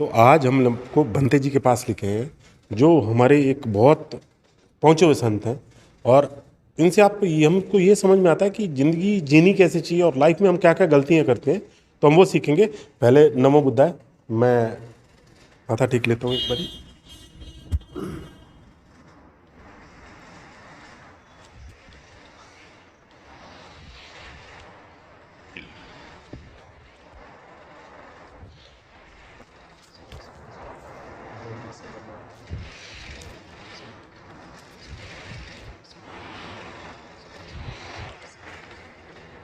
तो आज हम लोग को भंते जी के पास लेके हैं, जो हमारे एक बहुत पहुँचे हुए संत हैं। और इनसे हमको ये समझ में आता है कि ज़िंदगी जीनी कैसे चाहिए और लाइफ में हम क्या क्या गलतियाँ करते हैं, तो हम वो सीखेंगे। पहले नमो बुद्धाय। मैं माथा टेक लेता हूँ एक बारी।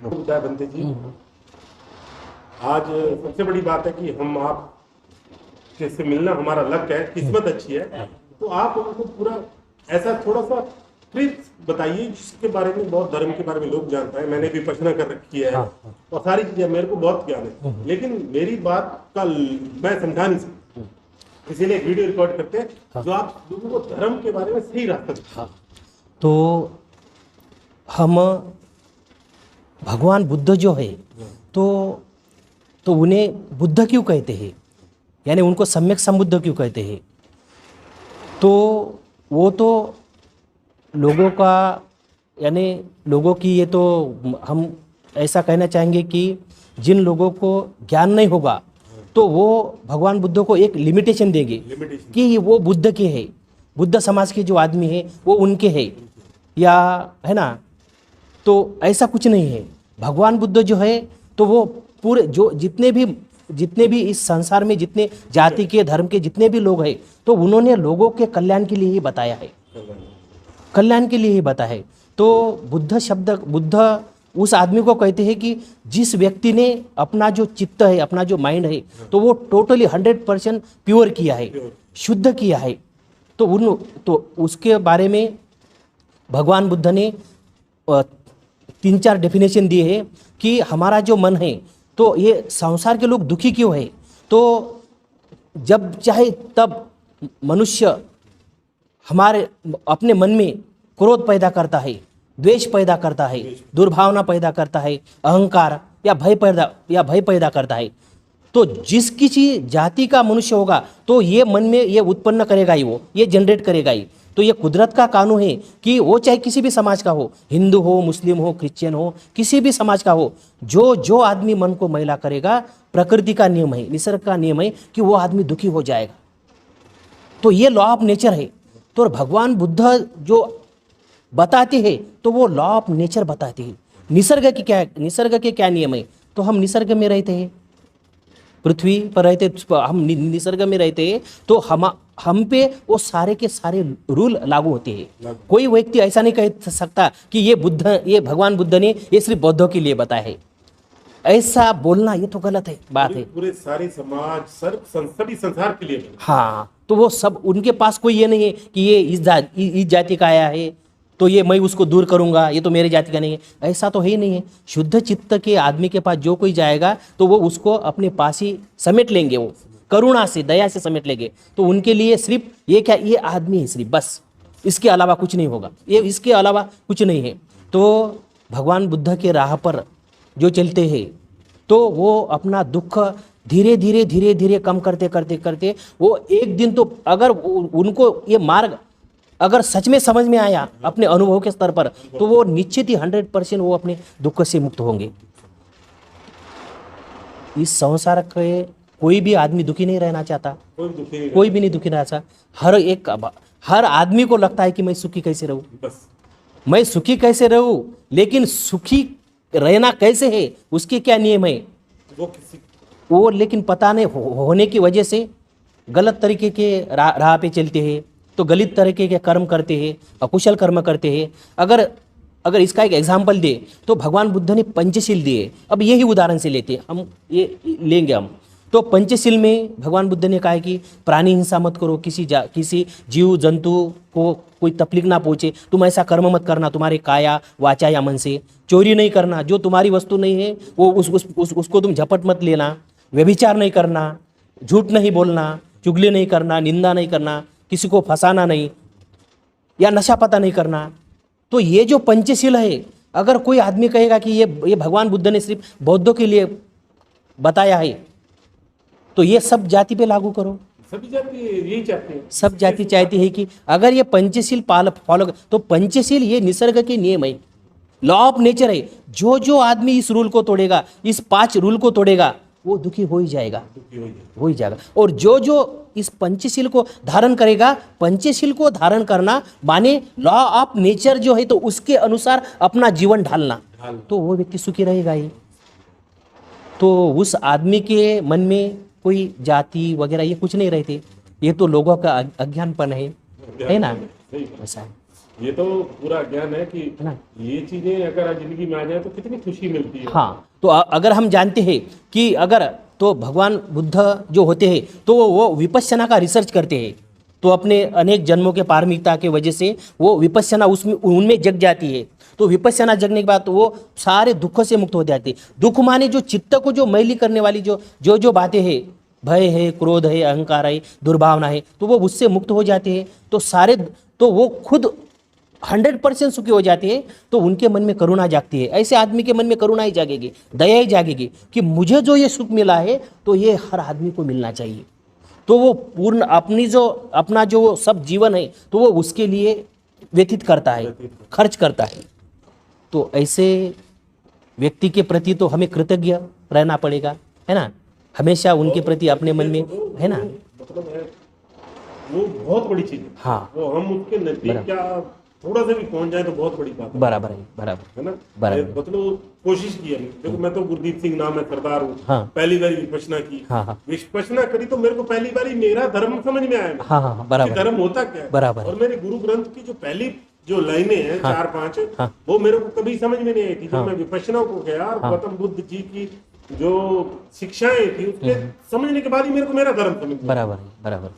नमो बुद्धाय भंते जी। आज सबसे बड़ी बात है कि हम आप से मिलना हमारा लक है, किस्मत अच्छी है। तो आप हमको पूरा ऐसा थोड़ा सा ट्रिप्स बताइए जिसके बारे में बहुत धर्म के बारे में लोग जानता है। मैंने भी विपश्यना कर रखी है और सारी चीजें मेरे को बहुत ज्ञान है, लेकिन मेरी बात का मैं समझा नहीं सकता, इसीलिए एक वीडियो रिकॉर्ड करते हैं जो आप लोगों को धर्म के बारे में सही रास्ता। तो हम भगवान बुद्ध जो है तो उन्हें बुद्ध क्यों कहते हैं, यानी उनको सम्यक संबुद्ध क्यों कहते हैं? तो वो तो लोगों का, यानी लोगों की, ये तो हम ऐसा कहना चाहेंगे कि जिन लोगों को ज्ञान नहीं होगा तो वो भगवान बुद्ध को एक लिमिटेशन देंगे कि वो बुद्ध के है, बुद्ध समाज के जो आदमी है वो उनके है, या है ना। तो ऐसा कुछ नहीं है। भगवान बुद्ध जो है तो वो पूरे जो जितने भी इस संसार में जितने जाति के धर्म के जितने भी लोग हैं, तो उन्होंने लोगों के कल्याण के लिए ही बताया है, कल्याण के लिए ही बताया है। तो बुद्ध उस आदमी को कहते हैं कि जिस व्यक्ति ने अपना जो चित्त है, अपना जो माइंड है, तो वो टोटली 100% प्योर किया है, शुद्ध किया है। तो उसके बारे में भगवान बुद्ध ने 3-4 डेफिनेशन दिए हैं कि हमारा जो मन है, तो ये संसार के लोग दुखी क्यों है? तो जब चाहे तब मनुष्य हमारे अपने मन में क्रोध पैदा करता है, द्वेष पैदा करता है, दुर्भावना पैदा करता है, अहंकार या भय पैदा करता है। तो जिस किसी जाति का मनुष्य होगा तो ये मन में ये उत्पन्न करेगा ही, वो ये जनरेट करेगा ही। तो ये कुदरत का कानून है कि वो चाहे किसी भी समाज का हो, हिंदू हो, मुस्लिम हो, क्रिश्चियन हो, किसी भी समाज का हो, जो आदमी मन को मैला करेगा, प्रकृति का नियम है, निसर्ग का नियम है कि वो आदमी दुखी हो जाएगा। तो ये लॉ ऑफ नेचर है। तो भगवान बुद्ध जो बताते हैं तो वो लॉ ऑफ नेचर बताते हैं। निसर्ग के क्या नियम है? तो हम निसर्ग में रहते हैं, पृथ्वी पर रहते, हम निसर्ग में रहते हैं, तो हम पे वो सारे के सारे रूल लागू होते हैं। कोई व्यक्ति ऐसा नहीं कह सकता कि ये भगवान बुद्ध ने ये सिर्फ बौद्धों के लिए बताया है। ऐसा बोलना ये तो गलत है, बात है। पूरे सारे समाज सभी संसार के लिए। हाँ, तो वो सब, उनके पास कोई ये नहीं है कि ये इस जाति का आया है तो ये मैं उसको दूर करूंगा, ये तो मेरे जाति का नहीं है। ऐसा तो है ही नहीं है। शुद्ध चित्त के आदमी के पास जो कोई जाएगा तो वो उसको अपने पास ही समेट लेंगे, वो करुणा से, दया से समेट लेंगे। तो उनके लिए सिर्फ ये आदमी है सिर्फ, बस, इसके अलावा कुछ नहीं होगा, इसके अलावा कुछ नहीं है। तो भगवान बुद्ध के राह पर जो चलते हैं तो वो अपना दुख धीरे धीरे कम करते वो एक दिन तो, अगर उनको ये मार्ग अगर सच में समझ में आया अपने अनुभव के स्तर पर, तो वो निश्चित ही 100% वो अपने दुख से मुक्त होंगे। इस संसार के कोई भी आदमी दुखी नहीं रहना चाहता, कोई भी नहीं दुखी रहना चाहता। हर आदमी को लगता है कि मैं सुखी कैसे रहूं, मैं सुखी कैसे रहूं, लेकिन सुखी रहना कैसे है, उसके क्या नियम है वो लेकिन पता नहीं होने की वजह से गलत तरीके के राह पे चलते हैं, तो गलत तरीके के कर्म करते हैं, अकुशल कर्म करते हैं। अगर इसका एक एग्जाम्पल दे तो भगवान बुद्ध ने पंचशील दिए। अब यही उदाहरण से लेते हैं हम, ये लेंगे हम। तो पंचशील में भगवान बुद्ध ने कहा है कि प्राणी हिंसा मत करो, किसी जीव जंतु को कोई तकलीफ ना पहुँचे, तुम ऐसा कर्म मत करना तुम्हारे काया वाचा या मन से। चोरी नहीं करना, जो तुम्हारी वस्तु नहीं है वो उसको तुम झपट मत लेना। व्यभिचार नहीं करना, झूठ नहीं बोलना, चुगली नहीं करना, निंदा नहीं करना, किसी को फंसाना नहीं, या नशा पता नहीं करना। तो ये जो पंचशील है, अगर कोई आदमी कहेगा कि ये भगवान बुद्ध ने सिर्फ बौद्धों के लिए बताया है, तो ये सब जाति पे लागू करो। सभी जाति यही चाहते हैं। सब जाति चाहती है कि अगर ये पंचशील फॉलो, तो पंचशील ये निसर्ग के नियम है, लॉ ऑफ नेचर है। जो जो आदमी इस रूल को तोड़ेगा, इस 5 रूल को तोड़ेगा, वो दुखी हो ही जाएगा, हो ही जाएगा। और जो जो इस पंचशील को धारण करेगा, पंचशील को धारण करना माने लॉ ऑफ नेचर जो है, तो उसके अनुसार अपना जीवन ढालना, तो वो व्यक्ति सुखी रहेगा ही। तो उस आदमी के मन में कोई जाति वगैरह ये कुछ नहीं रहते, ये तो लोगों का अज्ञानपन है ना, सही बात। ऐसा है ये तो पूरा ज्ञान है कि ना। ये चीजें अगर जिंदगी में आ जाए तो कितनी खुशी मिलती है। हाँ, तो अगर हम जानते हैं कि अगर तो भगवान बुद्ध जो होते हैं तो वो विपश्यना का रिसर्च करते हैं, तो अपने अनेक जन्मों के पारमिकता के वजह से वो विपश्यना उसमें उनमें जग जाती है। तो विपश्यना जगने के बाद तो वो सारे दुखों से मुक्त हो जाते हैं। दुख माने जो चित्त को जो मैली करने वाली जो बातें हैं, भय है, क्रोध है, अहंकार है, दुर्भावना है, तो वो उससे मुक्त हो जाते हैं। तो वो खुद 100% सुखी हो जाते हैं। तो उनके मन में करुणा जागती है। ऐसे आदमी के मन में करुणा ही जागेगी, दया ही जागेगी कि मुझे जो ये सुख मिला है तो ये हर आदमी को मिलना चाहिए। तो वो पूर्ण अपना जो सब जीवन है तो वो उसके लिए व्यतीत करता है, खर्च करता है। तो ऐसे व्यक्ति के प्रति तो हमें कृतज्ञ रहना पड़ेगा, है ना, हमेशा उनके प्रति अपने मन में, है ना। मतलब है वो बहुत बड़ी चीज है। हाँ, वो हम उसके नजदीक क्या थोड़ा सा भी पहुंच जाए तो बहुत बड़ी बात है। बराबर है, बराबर है ना, बराबर। मतलब कोशिश की है। देखो मैं तो गुरदीप सिंह नाम है, सरदार हूँ। हाँ। पहली बार विपश्यना की। हाँ, विपश्यना करी तो मेरे को पहली बार मेरा धर्म समझ में आया। हाँ, बराबर, धर्म होता क्या है, बराबर। और मेरे गुरु ग्रंथ की जो पहली जो लाइनें हैं, 4-5, वो मेरे को कभी समझ में नहीं आई थी। जब मैं विपश्यना को गया और गौतम बुद्ध जी की जो शिक्षाएं थी उसके समझने के बाद ही मेरे को मेरा धर्म समझ में। बराबर।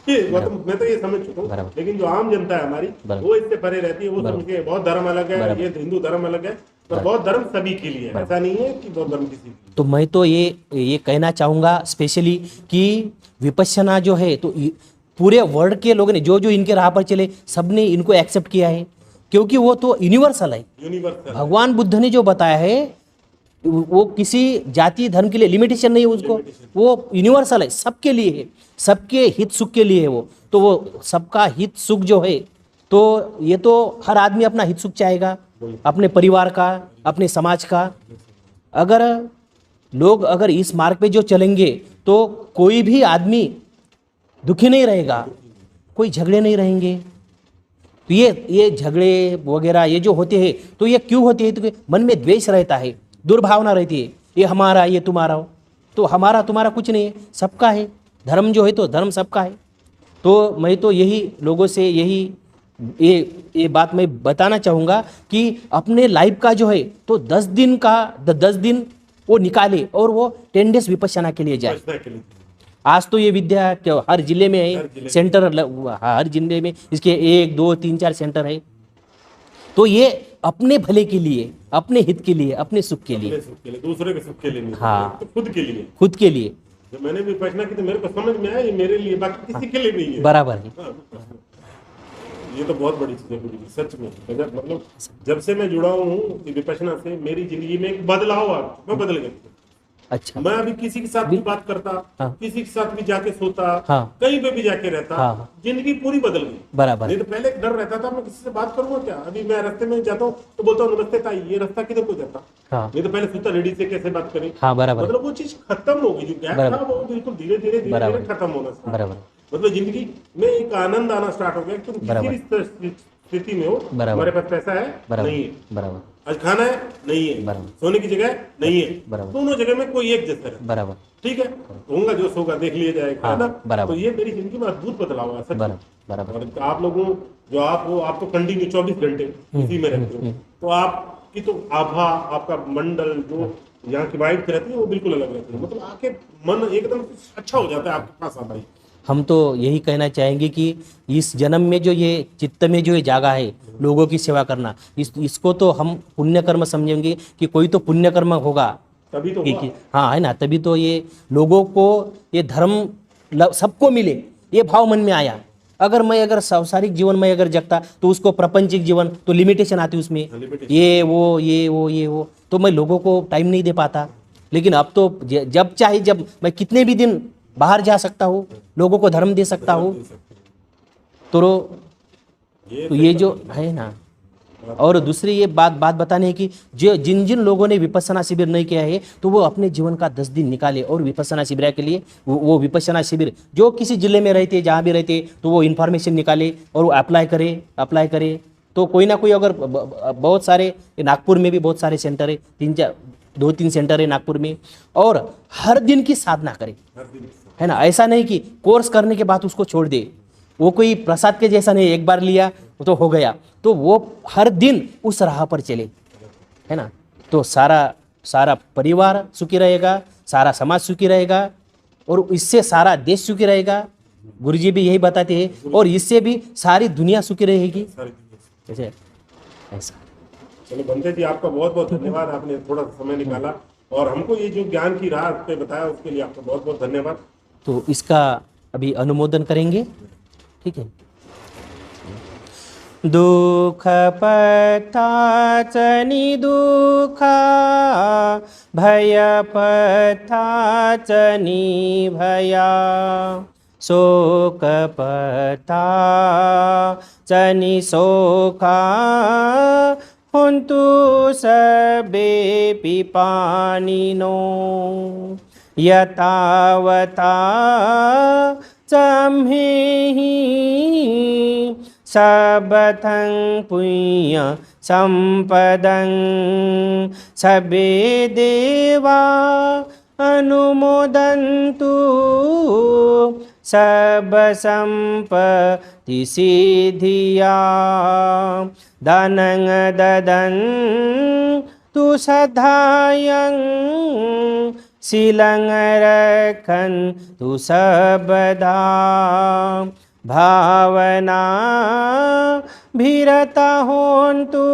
मैं तो ये समझ चुका हूँ, लेकिन जो आम जनता है हमारी वो इससे परे रहती है। वो समझती है बौद्ध धर्म अलग है, ये हिंदू धर्म अलग है। पर बौद्ध धर्म सभी के लिए है, ऐसा नहीं है कि बौद्ध धर्म किसी के। तो मैं तो ये कहना चाहूँगा स्पेशली कि विपश्यना जो है तो पूरे वर्ल्ड के लोगों ने जो इनके राह पर चले, सबने इनको एक्सेप्ट किया है, क्योंकि वो तो यूनिवर्सल है। यूनिवर्सल भगवान बुद्ध ने जो बताया है वो किसी जाति धर्म के लिए लिमिटेशन नहीं है उसको, वो यूनिवर्सल है, सबके लिए है, सबके हित सुख के लिए है वो। तो वो सबका हित सुख जो है, तो ये तो हर आदमी अपना हित सुख चाहेगा, अपने परिवार का, अपने समाज का। अगर इस मार्ग पे जो चलेंगे तो कोई भी आदमी दुखी नहीं रहेगा, कोई झगड़े नहीं रहेंगे। तो ये झगड़े वगैरह ये जो होते हैं तो ये क्यों होते हैं? तो मन में द्वेष रहता है, दुर्भावना रहती है, ये हमारा ये तुम्हारा हो। तो हमारा तुम्हारा कुछ नहीं है, सबका है। धर्म जो है तो धर्म सबका है। तो मैं तो यही लोगों से ये बात मैं बताना चाहूँगा कि अपने लाइफ का जो है तो 10 दिन वो निकाले और वो 10 डेज विपश्यना के लिए जाए। आज तो ये विद्या हर जिले में है, सेंटर हर जिले में इसके 1, 2, 3, 4 सेंटर है। तो ये अपने भले के लिए, अपने हित के लिए, अपने सुख के लिए, दूसरे के सुख के लिए नहीं, हाँ, तो खुद के लिए। जब मैंने विपश्यना की तो मेरे को समझ में आया ये मेरे लिए, बाकी किसी के लिए नहीं है। बराबर है। ये तो बहुत बड़ी चीज है सच में। मतलब जब से मैं जुड़ा हूँ विपश्यना से, मेरी जिंदगी में एक बदलाव आ, मैं बदल गया। अच्छा, मैं अभी किसी के साथ भी बात करता, हाँ, किसी के साथ भी जाके सोता, हाँ, कहीं पे भी जाके रहता, हाँ, जिंदगी पूरी बदल गई। बराबर। नहीं तो पहले एक डर रहता था, मैं किसी से बात करूंगा क्या। अभी मैं रास्ते में जाता हूँ तो बोलता हूँ नमस्ते ताई, ये रास्ता किधर को जाता। हाँ, नहीं तो पहले सोचता लेडी से कैसे बात करें। हाँ, बराबर। मतलब वो चीज खत्म हो गई, जो गैप था वो बिल्कुल धीरे धीरे खत्म होना स्टार्ट। बराबर। मतलब जिंदगी में एक आनंद आना स्टार्ट हो गया। तुम किसी भी स्थिति में हो, हमारे पास पैसा है नहीं है, बराबर, आज खाना है नहीं है, सोने की जगह नहीं है, दोनों जगह में कोई एक जैसा है। बराबर, ठीक है, होगा जो होगा देख लिया जाएगा, है ना। तो ये मेरी जिंदगी में अद्भुत बदलाव है सच। और आप लोगों जो आप हो, आप तो कंटिन्यू 24 घंटे इसी में रहते हो, तो आपकी तो आभा, आपका मंडल जो यहाँ की वाइब रहती है वो बिल्कुल अलग रहती है। मतलब आके मन एकदम अच्छा हो जाता है आपके पास आता है। हम तो यही कहना चाहेंगे कि इस जन्म में जो ये चित्त में जो ये जागा है लोगों की सेवा करना, इसको तो हम पुण्य कर्म समझेंगे कि कोई तो पुण्य कर्म होगा तभी तो हाँ, है ना। तभी तो ये लोगों को ये धर्म सबको मिले, ये भाव मन में आया। अगर सांसारिक जीवन में अगर जगता तो उसको प्रापंचिक जीवन तो लिमिटेशन आती उसमें, ये वो, तो मैं लोगों को टाइम नहीं दे पाता। लेकिन अब तो जब चाहे जब मैं कितने भी दिन बाहर जा सकता हूँ, लोगों को धर्म दे सकता हूँ। तो ये जो है ना, और दूसरी ये बात बताने है कि जो जिन जिन लोगों ने विपश्यना शिविर नहीं किया है, तो वो अपने जीवन का 10 दिन निकाले और विपश्यना शिविर के लिए वो विपश्यना शिविर जो किसी जिले में रहते, जहाँ भी रहते, तो वो इन्फॉर्मेशन निकाले और वो अप्लाई करे। तो कोई ना कोई, अगर बहुत सारे, नागपुर में भी बहुत सारे सेंटर है, 2-3 सेंटर है नागपुर में, और हर दिन की साधना करे, है ना। ऐसा नहीं कि कोर्स करने के बाद उसको छोड़ दे, वो कोई प्रसाद के जैसा नहीं, एक बार लिया तो हो गया। तो वो हर दिन उस राह पर चले, है ना। तो सारा परिवार सुखी रहेगा, सारा समाज सुखी रहेगा, और इससे सारा देश सुखी रहेगा। गुरुजी भी यही बताते हैं, और इससे भी सारी दुनिया सुखी रहेगी। जैसे ऐसा। चलो बंदे जी, आपका बहुत बहुत धन्यवाद, आपने थोड़ा सा समय निकाला और हमको ये जो ज्ञान की राह पे बताया, उसके लिए आपका बहुत बहुत धन्यवाद। तो इसका अभी अनुमोदन करेंगे, ठीक है। दुःख पथाचनी दुःखा, भय पथाचनी भया, शोक पथाचनी शोका, हुन्तु सबे पिपानिनो, यतावता चम्हेहि सबथं पुण्य संपदं, सबे देवा अनुमोदन्तु, सब संपत्ति सिद्धिया, धनं ददन्तु सदायं, शीलं रखन्तु सबदा, भावना भीरता होन्तु,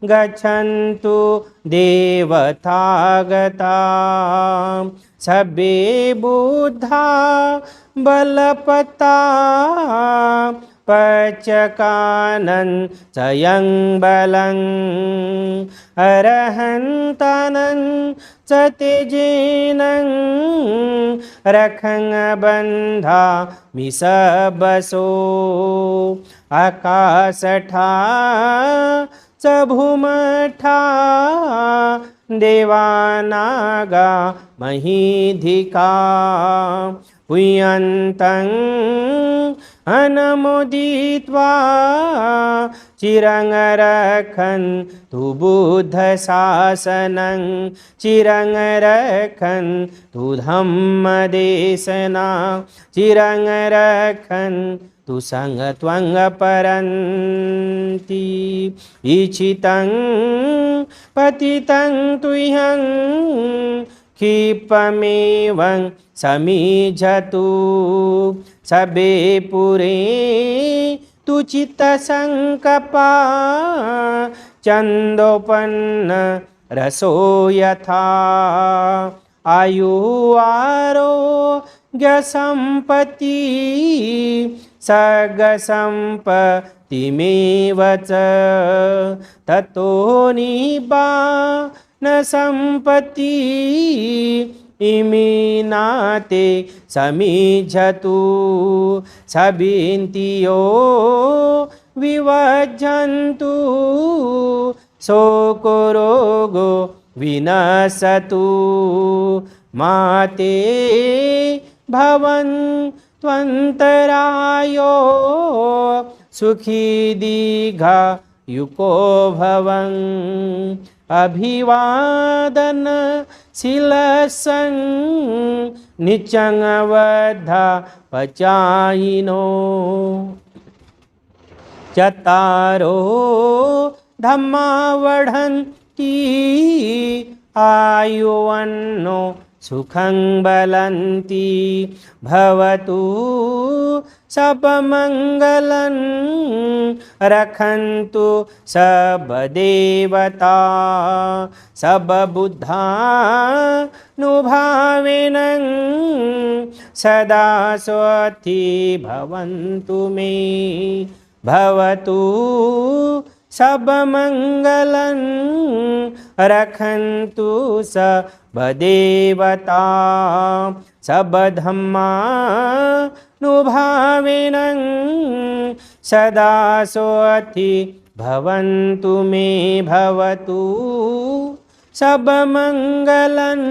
गच्छन्तु देवतागता, सबे बुद्धा बलपता, पचकानन चयं बलं, अरहन्तानं च तेजेनं, रखं बंधा मिसबसो, आकाशठा च भूमठा, देवानागा महीधिका, पुयन्तं अनुमोदित्वा, चिरं रखन्तु बुद्धशासनं, चिरं रखन्तु धम्मदेशना, चिरं रखन्तु संघत्वं परन्ति, इच्छितं पतितं तुह्यं, क्षिपमेवं समीझतु, सबे पुरे तु चित्तसंकपा, चन्दोपन्न रसो यथा, आयु आरोग्य संपत्ति, सर्ग संपत्तिमेव च, ततो निब्बान संपत्ति, इमीनाते समीझतु, सबिन्तियो विवज्जन्तु, शोको रोगो विनशतु, माते भवन्त्वन्तरायो, सुखी दीर्घायुको भवन्, अभिवादन शीलसं, नित्यं वद्धा पचायिनो, चत्तारो धम्मा वर्धन्ति, आयुवन्नो सुखं बलन्ति, भवतु सबमङ्गलं, रखन्तु सब देवता, सब बुद्धानुभावेन, सदा स्वस्ति भवन्तु मे, भवतु सब मंगलं रखन्तु सब देवता सब धम्मानुभाविनं सदा सोऽथि भवन्तु मे भवतु सब मंगलं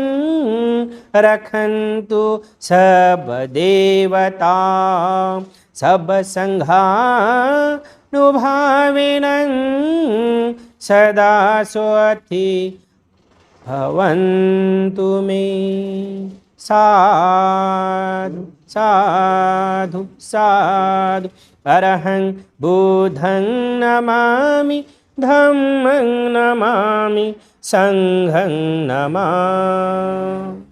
रखन्तु सब देवता सब संघानुभाविनं सदा सोऽथि भवन्तु मे। साधु साधु साधु। अरहं बुद्धं नमामि धम्मं नमामि संघं नमामि।